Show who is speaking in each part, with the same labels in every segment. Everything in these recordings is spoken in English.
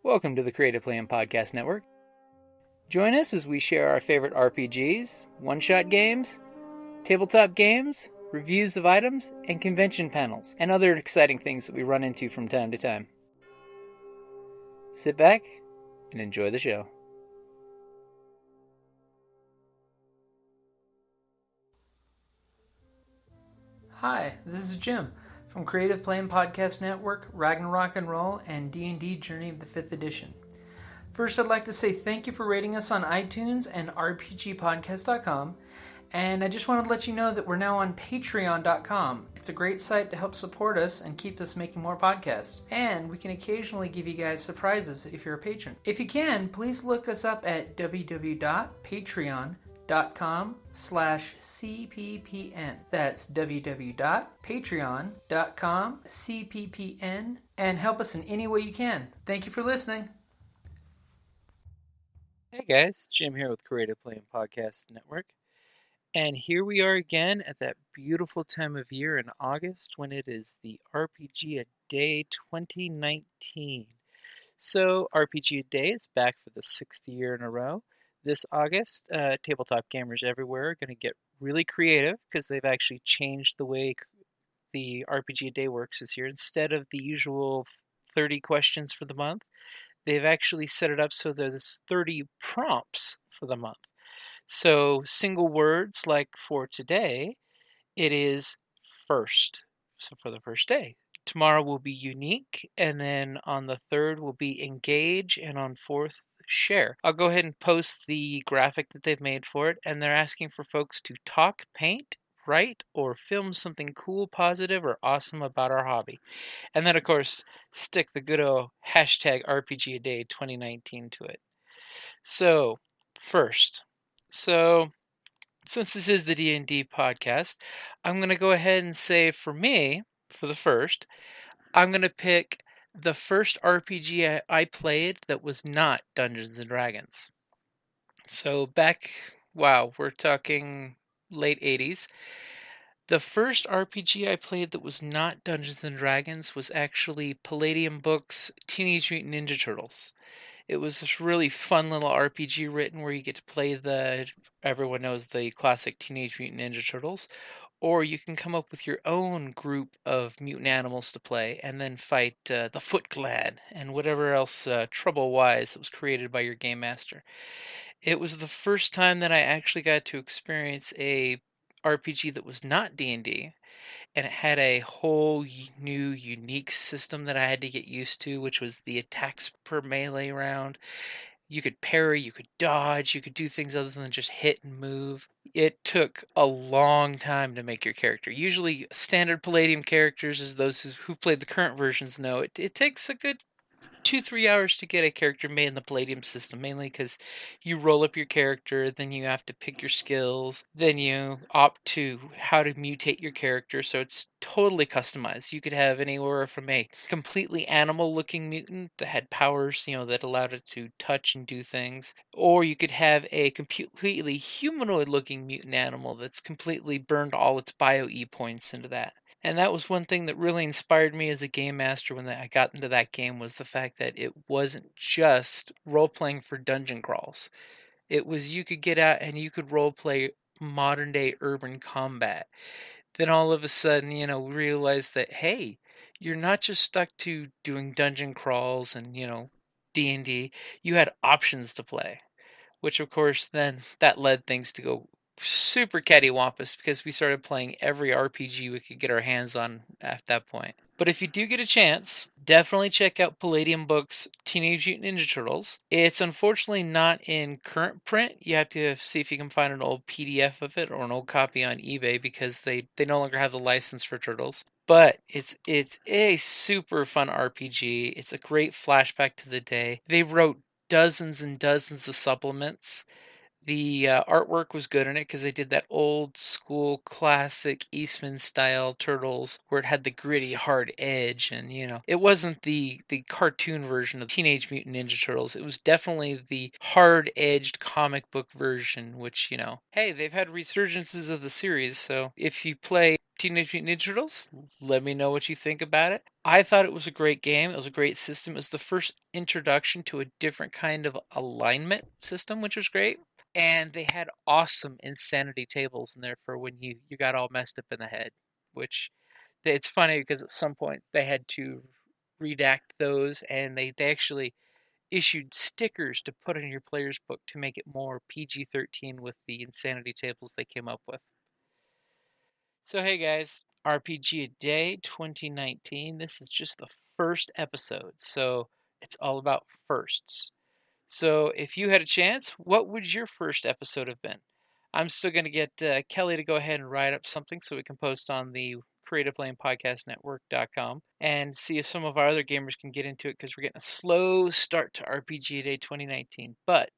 Speaker 1: Welcome to the Creative Plan Podcast Network. Join us as we share our favorite RPGs, one-shot games, tabletop games, reviews of items, and convention panels, and other exciting things that we run into from time to time. Sit back and enjoy the show. Hi, this is Jim from Creative Plan Podcast Network, Ragnarok and Roll, and D&D Journey of the 5th Edition. First, I'd like to say thank you for rating us on iTunes and RPGpodcast.com, and I just wanted to let you know that we're now on Patreon.com. It's a great site to help support us and keep us making more podcasts, and we can occasionally give you guys surprises if you're a patron. If you can, please look us up at www.patreon.com/CPPN. That's www.patreon.com/CPPN, and help us in any way you can. Thank you for listening. Hey guys, Jim here with Creative Plan Podcast Network. And here we are again at that beautiful time of year in August when it is the RPG a Day 2019. So RPG a Day is back for the 6th year in a row. This August, tabletop gamers everywhere are going to get really creative because they've actually changed the way the RPG a Day works this year. Instead of the usual 30 questions for the month, they've actually set it up so there's 30 prompts for the month. So single words, like for today, it is first. So for the first day. Tomorrow will be unique, and then on the 3rd will be engage, and on 4th, share. I'll go ahead and post the graphic that they've made for it, and they're asking for folks to talk, paint, write, or film something cool, positive, or awesome about our hobby. And then, of course, stick the good old hashtag RPGaDay2019 to it. So, first. Since this is the D&D podcast, I'm going to go ahead and say for me, for the first, I'm going to pick the first RPG I played that was not Dungeons & Dragons. So back, we're talking late 80s. The first RPG I played that was not Dungeons & Dragons was actually Palladium Books' Teenage Mutant Ninja Turtles. It was this really fun little RPG written where you get to play everyone knows the classic Teenage Mutant Ninja Turtles, or you can come up with your own group of mutant animals to play and then fight the Foot Clan and whatever else trouble-wise that was created by your game master. It was the first time that I actually got to experience a RPG that was not D&D, and it had a whole new unique system that I had to get used to, which was the attacks per melee round. You could parry, you could dodge, you could do things other than just hit and move. It took a long time to make your character. Usually standard Palladium characters, as those who played the current versions know, it takes a good 2-3 hours to get a character made in the Palladium system, mainly because you roll up your character, then you have to pick your skills, then you opt to how to mutate your character, so it's totally customized. You could have anywhere from a completely animal-looking mutant that had powers, that allowed it to touch and do things, or you could have a completely humanoid-looking mutant animal that's completely burned all its bio-E points into that. And that was one thing that really inspired me as a game master when I got into that game, was the fact that it wasn't just role-playing for dungeon crawls. It was you could get out and you could role-play modern-day urban combat. Then all of a sudden, realize that, hey, you're not just stuck to doing dungeon crawls and, D&D. You had options to play, which of course then that led things to go super cattywampus because we started playing every RPG we could get our hands on at that point. But if you do get a chance, definitely check out Palladium Books' Teenage Mutant Ninja Turtles. It's unfortunately not in current print. You have to see if you can find an old PDF of it or an old copy on eBay because they no longer have the license for Turtles. But it's a super fun RPG. It's a great flashback to the day. They wrote dozens and dozens of supplements The artwork was good in it because they did that old school classic Eastman style turtles where it had the gritty hard edge, and it wasn't the cartoon version of Teenage Mutant Ninja Turtles. It was definitely the hard edged comic book version, which hey, they've had resurgences of the series, so if you play Teenage Mutant Ninja Turtles, let me know what you think about it. I thought it was a great game. It was a great system. It was the first introduction to a different kind of alignment system, which was great. And they had awesome insanity tables in there for when you got all messed up in the head, which it's funny because at some point they had to redact those, and they actually issued stickers to put in your player's book to make it more PG-13 with the insanity tables they came up with. So hey guys, RPG a Day 2019. This is just the first episode, so it's all about firsts. So if you had a chance, what would your first episode have been? I'm still going to get Kelly to go ahead and write up something so we can post on the creativeplayingpodcastnetwork.com and see if some of our other gamers can get into it, because we're getting a slow start to RPG Day 2019. But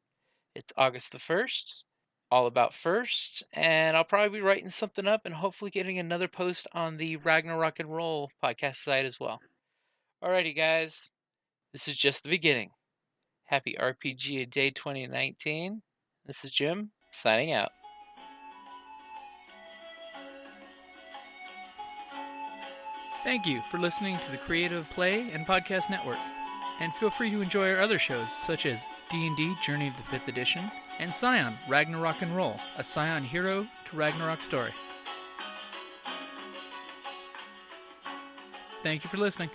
Speaker 1: it's August the 1st, all about firsts, and I'll probably be writing something up and hopefully getting another post on the Ragnarok and Roll podcast site as well. Alrighty guys, this is just the beginning. Happy RPG Day 2019. This is Jim, signing out.
Speaker 2: Thank you for listening to the Creative Play and Podcast Network. And feel free to enjoy our other shows, such as D&D Journey of the 5th Edition and Scion Ragnarok and Roll, a Scion hero to Ragnarok story. Thank you for listening.